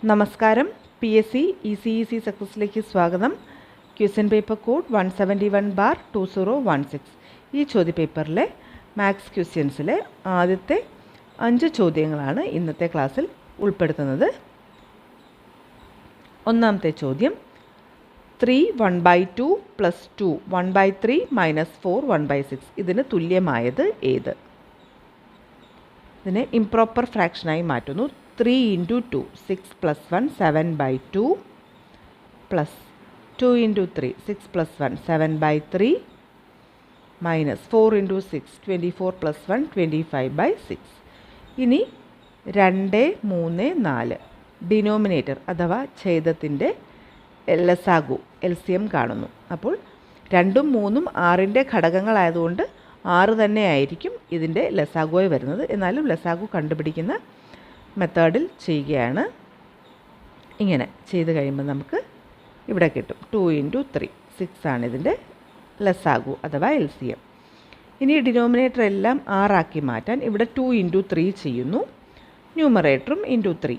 നമസ്കാരം. PSC ECEC സക്സസിലേക്ക് സ്വാഗതം. Question paper code 171/2016. ഈ ചോദ്യപേപ്പറിലെ മാത്സ് ക്വസ്റ്റ്യൻസിലെ ആദ്യത്തെ 5 ചോദ്യങ്ങളാണ് ഇന്നത്തെ ക്ലാസ്സിൽ ഉൾപ്പെടുത്തുന്നത്. ഒന്നാമത്തെ ചോദ്യം 3 1/2 + 2 1/3 - 4 1/6 ഇതിന് തുല്യമായത് ഏത്? ഇതിനെ ഇംപ്രോപ്പർ ഫ്രാക്ഷനായി മാറ്റുന്നു. 3 × 2 6 + 1 7/2 + 2 × 3 6 + 1 7/3 - 4 × 6 24 + 1 25/6. ഇനി 2 3 4 ഡിനോമിനേറ്റർ അഥവാ ഛേദത്തിൻ്റെ ലസാഗു LCM കാണുന്നു. അപ്പോൾ 2ഉം 3ഉം 6ൻ്റെ ഘടകങ്ങളായതുകൊണ്ട് 6 തന്നെ ആയിരിക്കും ഇതിൻ്റെ ലസാഗുവായി വരുന്നത്. എന്നാലും ലസാഗു കണ്ടുപിടിക്കുന്ന മെത്തേഡിൽ ചെയ്യുകയാണ്. ഇങ്ങനെ ചെയ്ത് കഴിയുമ്പോൾ നമുക്ക് ഇവിടെ കിട്ടും 2 × 3 6 ആണ് ഇതിൻ്റെ ലസാഗു അഥവാ LCM. ഇനി ഡിനോമിനേറ്റർ എല്ലാം 6 ആക്കി മാറ്റാൻ ഇവിടെ 2 × 3 ചെയ്യുന്നു. ന്യൂമറേറ്ററും × 3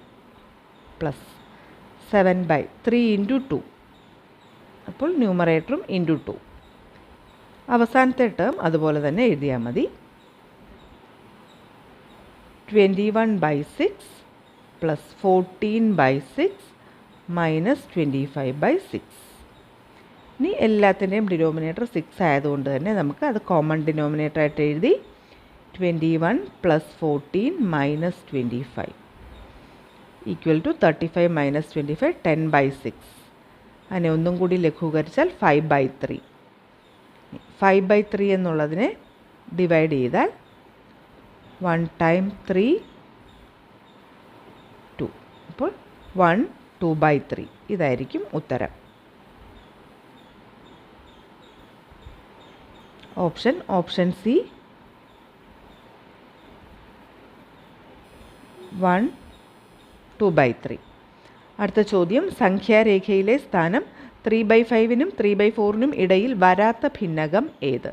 പ്ലസ് 7/3 × 2. അപ്പോൾ ന്യൂമറേറ്ററും × 2. അവസാനത്തെ ടേം അതുപോലെ തന്നെ എഴുതിയാൽ മതി. 21/6 + 14/6 - 25/6. ഇനി എല്ലാത്തിൻ്റെയും ഡിനോമിനേറ്റർ 6 ആയതുകൊണ്ട് തന്നെ നമുക്ക് അത് കോമൺ ഡിനോമിനേറ്റർ ആയിട്ട് എഴുതി 21 + 14 - 25 = 35 - 25 10/6. അതിനെ ഒന്നും കൂടി ലഘൂകരിച്ചാൽ 5/3. 5/3 എന്നുള്ളതിനെ ഡിവൈഡ് ചെയ്താൽ 1 × 3 2. അപ്പോൾ 1 2/3 ഇതായിരിക്കും ഉത്തരം. Option C 1 2/3. അടുത്ത ചോദ്യം സംഖ്യാരേഖയിലെ സ്ഥാനം 3/5-നും 3/4-നും ഇടയിൽ വരാത്ത ഭിന്നകം ഏത്?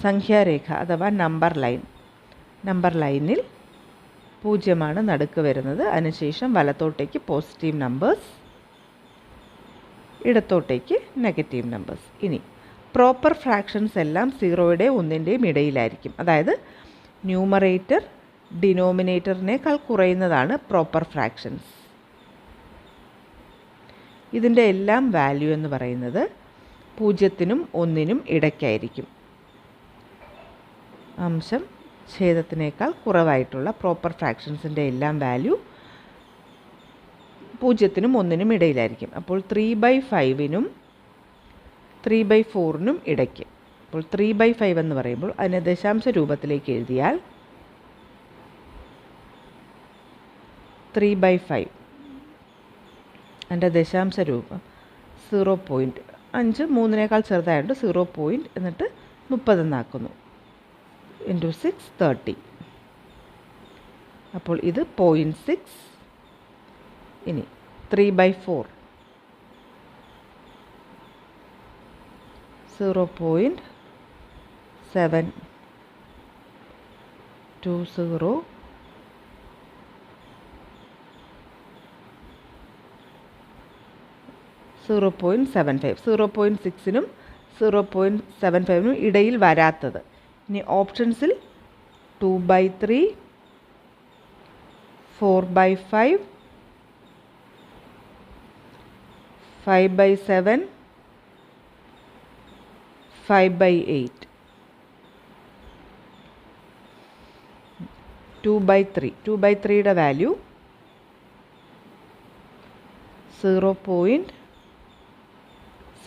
സംഖ്യാരേഖ അഥവാ നമ്പർ ലൈനിൽ 0 നടുക്ക് വരുന്നത്. അതിനുശേഷം വലത്തോട്ടേക്ക് പോസിറ്റീവ് നമ്പേഴ്സ്, ഇടത്തോട്ടേക്ക് നെഗറ്റീവ് നമ്പേഴ്സ്. ഇനി പ്രോപ്പർ ഫ്രാക്ഷൻസ് എല്ലാം 0യുടെയും 1ൻ്റെയും ഇടയിലായിരിക്കും. അതായത് ന്യൂമറേറ്റർ ഡിനോമിനേറ്ററിനേക്കാൾ കുറയുന്നതാണ് പ്രോപ്പർ ഫ്രാക്ഷൻസ്. ഇതിൻ്റെ എല്ലാം വാല്യൂ എന്ന് പറയുന്നത് 0നും 1നും ഇടയ്ക്കായിരിക്കും. അംശം ഛേദത്തിനേക്കാൾ കുറവായിട്ടുള്ള പ്രോപ്പർ ഫ്രാക്ഷൻസിൻ്റെ എല്ലാം വാല്യൂ 0നും 1നും ഇടയിലായിരിക്കും. അപ്പോൾ 3/5-നും 3/4-നും ഇടയ്ക്ക്. അപ്പോൾ 3/5 എന്ന് പറയുമ്പോൾ അതിനെ ദശാംശ രൂപത്തിലേക്ക് എഴുതിയാൽ 3/5 അതിൻ്റെ ദശാംശ രൂപം 0.5 3നേക്കാൾ ചെറുതായതുകൊണ്ട് 0. എന്നിട്ട് 30 എന്നാക്കുന്നു. × 6 30. അപ്പോൾ ഇത് 0.6. ഇനി 3/4 0.720 0.75 0.6-നും 0.75-നും ഇടയിൽ വരാത്തത്. ഇനി ഓപ്ഷൻസിൽ 2/3 4/5 5/7 5/8 2/3യുടെ വാല്യൂ 0.6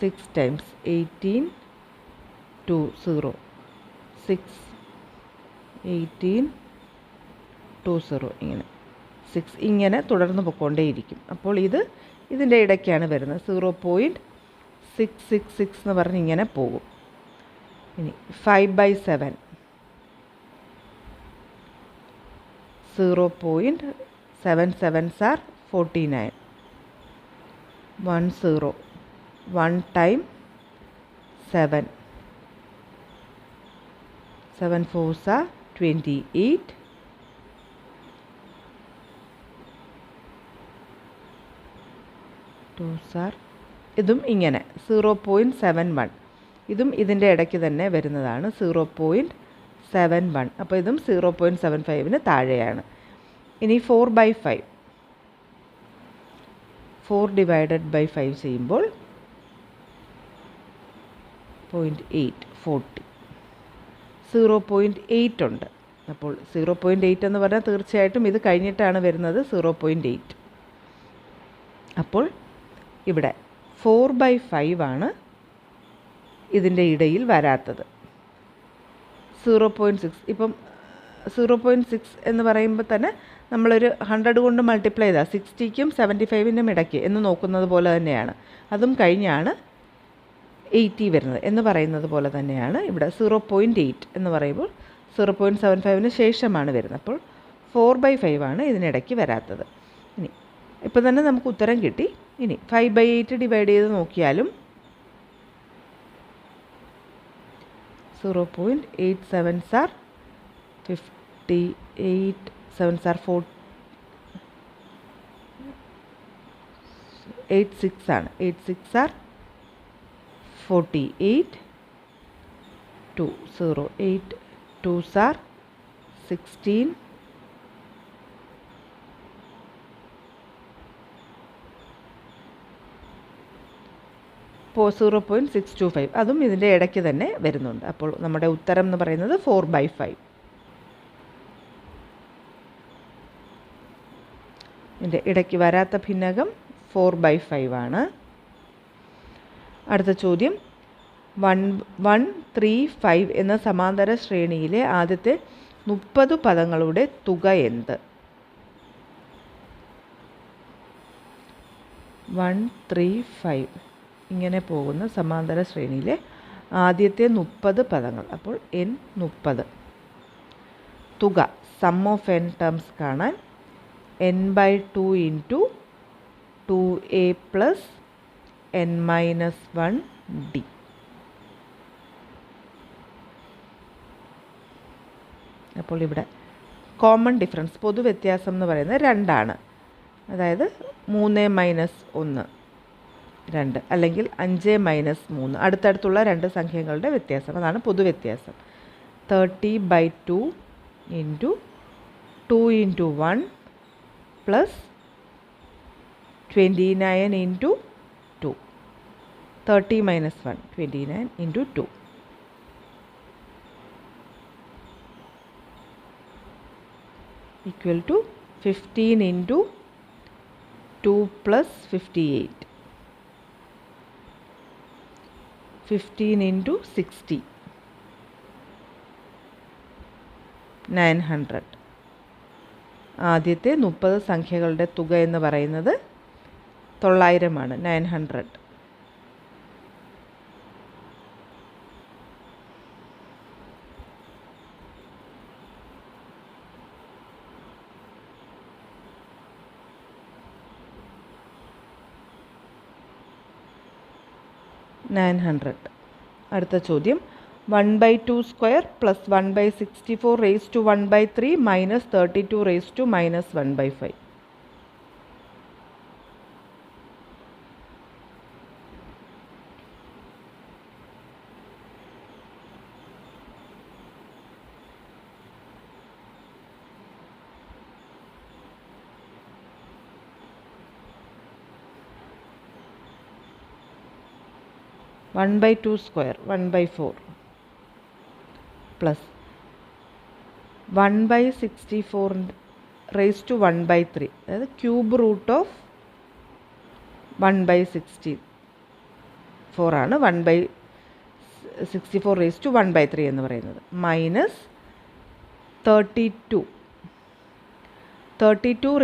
× 18 20 6 18 20 ഇങ്ങനെ 6 ഇങ്ങനെ തുടർന്ന് പോയിക്കൊണ്ടേയിരിക്കും. അപ്പോൾ ഇതിൻ്റെ ഇടയ്ക്കാണ് വരുന്നത്. 0.666 എന്ന് പറഞ്ഞ് ഇങ്ങനെ പോകും. ഇനി 5/7 0.77 are 49 10 1 × 7 7 4s are 28 2 സാർ ഇതും ഇങ്ങനെ 0.71 ഇതും ഇതിൻ്റെ ഇടയ്ക്ക് തന്നെ വരുന്നതാണ് 0.71 അപ്പോൾ ഇതും 0.75 താഴെയാണ്. ഇനി 4/5 4 ഡിവൈഡഡ് ബൈ 5 ചെയ്യുമ്പോൾ 0.8 40 0.8 ഉണ്ട്. അപ്പോൾ 0.8 എന്ന് പറഞ്ഞാൽ തീർച്ചയായിട്ടും ഇത് കഴിഞ്ഞിട്ടാണ് വരുന്നത് 0.8. അപ്പോൾ ഇവിടെ 4/5 ആണ് ഇതിൻ്റെ ഇടയിൽ വരാത്തത്. 0.6 ഇപ്പം 0.6 എന്ന് പറയുമ്പോൾ തന്നെ നമ്മളൊരു 100 കൊണ്ട് മൾട്ടിപ്ലൈ ചെയ്താൽ 60ക്കും 75നും ഇടയ്ക്ക് എന്ന് നോക്കുന്നത് പോലെ തന്നെയാണ്. അതും കഴിഞ്ഞാണ് 80 വരുന്നത് എന്ന് പറയുന്നത് പോലെ തന്നെയാണ് ഇവിടെ 0.8 എന്ന് പറയുമ്പോൾ 0.75ന് ശേഷമാണ് വരുന്നത്. അപ്പോൾ 4/5 ആണ് ഇതിനിടയ്ക്ക് വരാത്തത്. ഇനി ഇപ്പോൾ തന്നെ നമുക്ക് ഉത്തരം കിട്ടി. ഇനി 5/8 ഡിവൈഡ് ചെയ്ത് നോക്കിയാലും 0.87 സാർ 58 7 സാർ 86 ആണ്. 86 സാർ 48 2 0.8 2 സാർ 16 0.625 അതും ഇതിൻ്റെ ഇടയ്ക്ക് തന്നെ വരുന്നുണ്ട്. അപ്പോൾ നമ്മുടെ ഉത്തരം എന്ന് പറയുന്നത് 4/5. ഇതിൻ്റെ ഇടയ്ക്ക് വരാത്ത ഭിന്നകം 4/5 ആണ്. അടുത്ത ചോദ്യം 1 1 3 5 എന്ന സമാന്തര ശ്രേണിയിലെ ആദ്യത്തെ 30 പദങ്ങളുടെ തുക എന്ത്? 1 3 5 ഇങ്ങനെ പോകുന്ന സമാന്തര ശ്രേണിയിലെ ആദ്യത്തെ 30 പദങ്ങൾ. അപ്പോൾ n 30. തുക സം ഓഫ് n ടേംസ് കാണാൻ n/2 into 2a plus n-1d. അപ്പോൾ ഇവിടെ കോമൺ ഡിഫറൻസ് പൊതുവ്യത്യാസം എന്ന് പറയുന്നത് 2 ആണ്. അതായത് 3 - 1 2 അല്ലെങ്കിൽ 5 - 3 അടുത്തടുത്തുള്ള രണ്ട് സംഖ്യകളുടെ വ്യത്യാസം, അതാണ് പൊതുവ്യത്യാസം. 30/2 into 2 into 1 plus 29 into 2 30 - 1 29 into 2 equal to 15 into 2 plus 58 15 into 60 900. ആദ്യത്തെ 30 സംഖ്യകളുടെ തുക എന്ന് പറയുന്നത് 900 ആണ്. 900. അടുത്ത ചോദ്യം 1/2 square plus 1/64 raise to 1/3 minus 32 raise to -1/5. One by 2 square 1/4 plus 1/64 raised to 1/3, അതായത് ക്യൂബ് റൂട്ട് ഓഫ് 1/64 ആണ് 1/64 raised to 1/3 എന്ന് പറയുന്നത്. Minus 32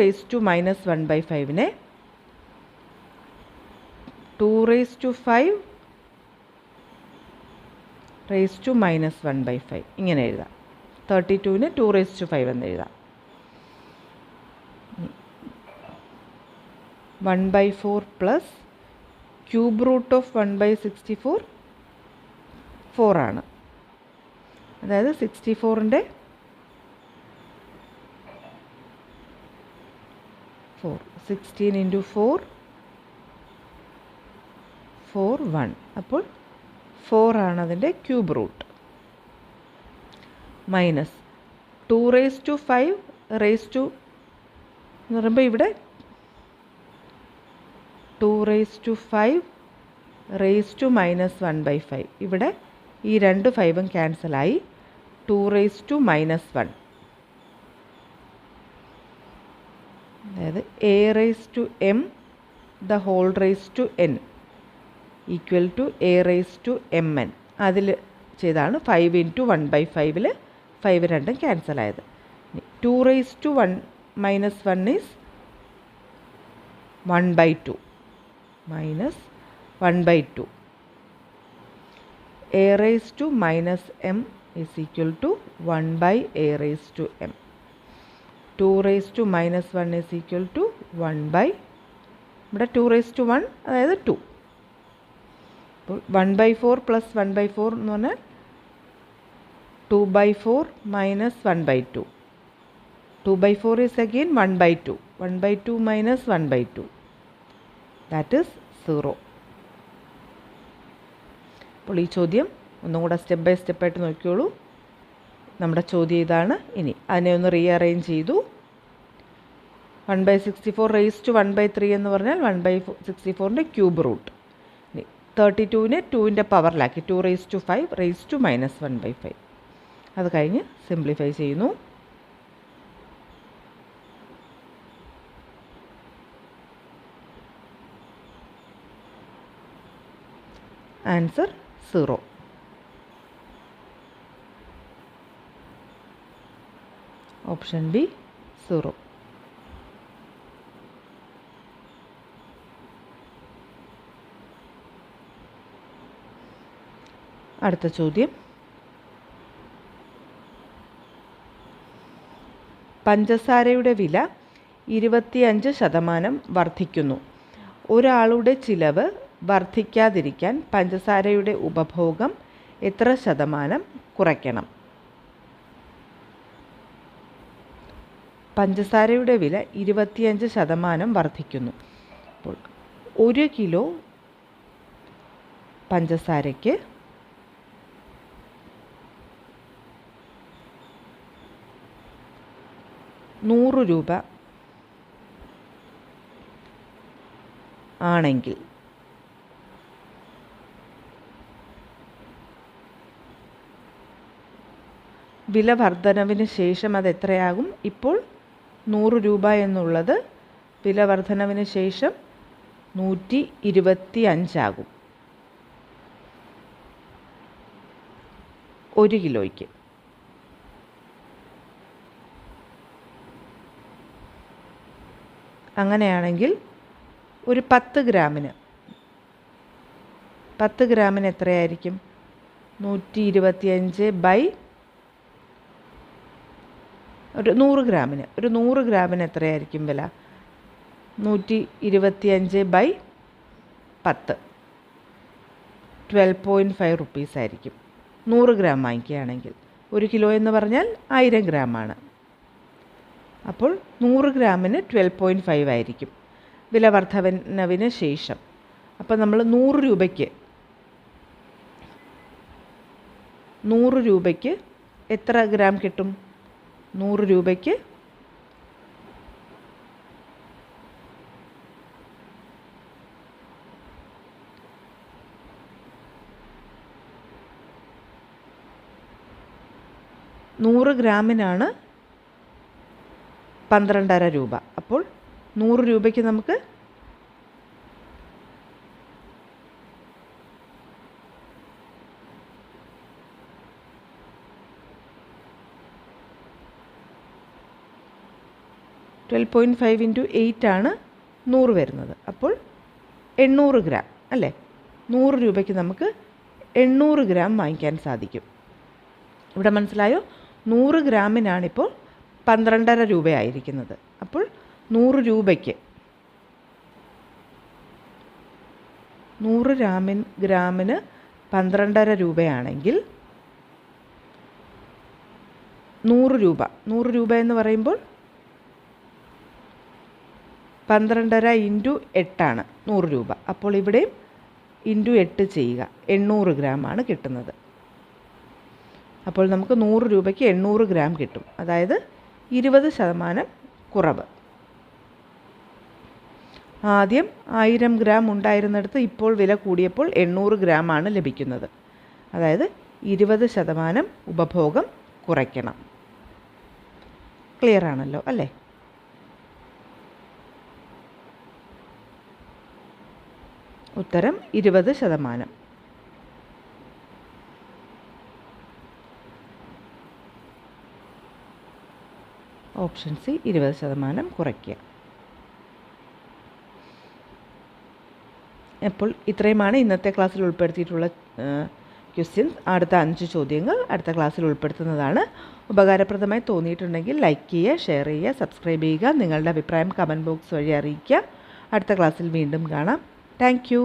raised to -1/5നെ 2 raised to 5 raised to -1/5 ഇങ്ങനെ എഴുതാം. 32ന് 2 raised to 5 എന്ന് എഴുതാം. 1/4 പ്ലസ് ക്യൂബ് റൂട്ട് ഓഫ് 1/64 4 ആണ്. അതായത് 64ൻ്റെ 4 16 × 4 4 1. അപ്പോൾ 4 ആണ് അതിൻ്റെ cube root. Minus 2 raise to 5 raise to എന്ന് പറയുമ്പോൾ ഇവിടെ 2 റേസ് ടു 5 റേസ് ടു -1/5. ഇവിടെ ഈ രണ്ട് 5ഉം ക്യാൻസലായി 2 റേസ് ടു -1. അതായത് a raise to m the whole raise to n equal to a raise to mn. അതിൽ ചെയ്താണ് 5 ഇൻറ്റു 1/5ൽ 5 രണ്ടും ക്യാൻസലായത്. 2 raise to 1 -1 is 1/2 minus 1/2. a raise to -m is equal to 1/a raise to m. 2 raise to -1 is equal to 1/, ഇവിടെ 2 raise to 1 അതായത് 2. അപ്പോൾ 1/4 plus 1/4 എന്ന് പറഞ്ഞാൽ 2/4 minus 1/2. 2/4 is again 1/2. 1/2 minus 1/2 that is 0. അപ്പോൾ ഈ ചോദ്യം ഒന്നും കൂടെ സ്റ്റെപ്പ് ബൈ സ്റ്റെപ്പായിട്ട് നോക്കിയോളൂ. നമ്മുടെ ചോദ്യം ഇതാണ്. ഇനി അതിനെ ഒന്ന് റീഅറേഞ്ച് ചെയ്തു. 1/64 റേസ് ടു 1/3 എന്ന് പറഞ്ഞാൽ 1/64ൻ്റെ ക്യൂബ് റൂട്ട്. ഇനി 32നെ 2ൻ്റെ പവറിലാക്കി 2 റേസ് ടു 5 റേസ് ടു -1/5. അത് കഴിഞ്ഞ് സിംപ്ലിഫൈ ചെയ്യുന്നു. ആൻസർ 0. Option B 0. അടുത്ത ചോദ്യം. പഞ്ചസാരയുടെ വില 25% വർദ്ധിക്കുന്നു. ഒരാളുടെ ചിലവ് വർദ്ധിക്കാതിരിക്കാൻ പഞ്ചസാരയുടെ ഉപഭോഗം എത്ര ശതമാനം കുറയ്ക്കണം? പഞ്ചസാരയുടെ വില 25% വർദ്ധിക്കുന്നു. അപ്പോൾ 1 കിലോ പഞ്ചസാരയ്ക്ക് 100 രൂപ ആണെങ്കിൽ വില വർധനവിന് ശേഷം അത് എത്രയാകും? ഇപ്പോൾ 100 രൂപ എന്നുള്ളത് വില വർധനവിന് ശേഷം 125 ആകും 1 കിലോയ്ക്ക്. അങ്ങനെയാണെങ്കിൽ ഒരു 10 ഗ്രാമിന് എത്രയായിരിക്കും? 125 ഒരു 100 ഗ്രാമിന് എത്രയായിരിക്കും വില? 125/10 12.5 റുപ്പീസ് ആയിരിക്കും 100 ഗ്രാം വാങ്ങിക്കുകയാണെങ്കിൽ. 1 കിലോ എന്ന് പറഞ്ഞാൽ 1000 ഗ്രാമാണ്. അപ്പോൾ 100 ഗ്രാമിന് 12.5 ആയിരിക്കും വില വർധനവിന് ശേഷം. അപ്പോൾ നമ്മൾ 100 രൂപയ്ക്ക് എത്ര ഗ്രാം കിട്ടും? 100 രൂപയ്ക്ക് 100 ഗ്രാമിനാണ് 12.5 രൂപ. അപ്പോൾ 100 രൂപയ്ക്ക് നമുക്ക് 12.5 × 8 ആണ് 100 വരുന്നത്. അപ്പോൾ 800 ഗ്രാം അല്ലേ? 100 രൂപയ്ക്ക് നമുക്ക് 800 ഗ്രാം വാങ്ങിക്കാൻ സാധിക്കും. ഇവിടെ മനസ്സിലായോ? 100 ഗ്രാമിനാണിപ്പോൾ 12.5 രൂപയായിരിക്കുന്നത്. അപ്പോൾ 100 രൂപയ്ക്ക് 100 ഗ്രാമിന് 12.5 രൂപയാണെങ്കിൽ 100 രൂപ എന്ന് പറയുമ്പോൾ 12.5 × 8 ആണ് 100 രൂപ. അപ്പോൾ ഇവിടെയും ഇൻറ്റു 8 ചെയ്യുക, 800 ഗ്രാമാണ് കിട്ടുന്നത്. അപ്പോൾ നമുക്ക് 100 രൂപയ്ക്ക് 800 ഗ്രാം കിട്ടും, അതായത് 20% കുറവ്. ആദ്യം 1000 ഗ്രാം ഉണ്ടായിരുന്നിടത്ത് ഇപ്പോൾ വില കൂടിയപ്പോൾ 800 ഗ്രാമാണ് ലഭിക്കുന്നത്, അതായത് 20% ഉപഭോഗം കുറയ്ക്കണം. ക്ലിയർ ആണല്ലോ അല്ലേ? ഉത്തരം 20%. ഓപ്ഷൻ സി 20% കുറയ്ക്കുക. അപ്പോൾ ഇത്രയുമാണ് ഇന്നത്തെ ക്ലാസ്സിൽ ഉൾപ്പെടുത്തിയിട്ടുള്ള ക്വസ്റ്റ്യൻസ്. അടുത്ത 5 ചോദ്യങ്ങൾ അടുത്ത ക്ലാസ്സിൽ ഉൾപ്പെടുത്തുന്നതാണ്. ഉപകാരപ്രദമായി തോന്നിയിട്ടുണ്ടെങ്കിൽ ലൈക്ക് ചെയ്യുക, ഷെയർ ചെയ്യുക, സബ്സ്ക്രൈബ് ചെയ്യുക. നിങ്ങളുടെ അഭിപ്രായം കമൻറ്റ് ബോക്സ് വഴി അറിയിക്കുക. അടുത്ത ക്ലാസ്സിൽ വീണ്ടും കാണാം. Thank you.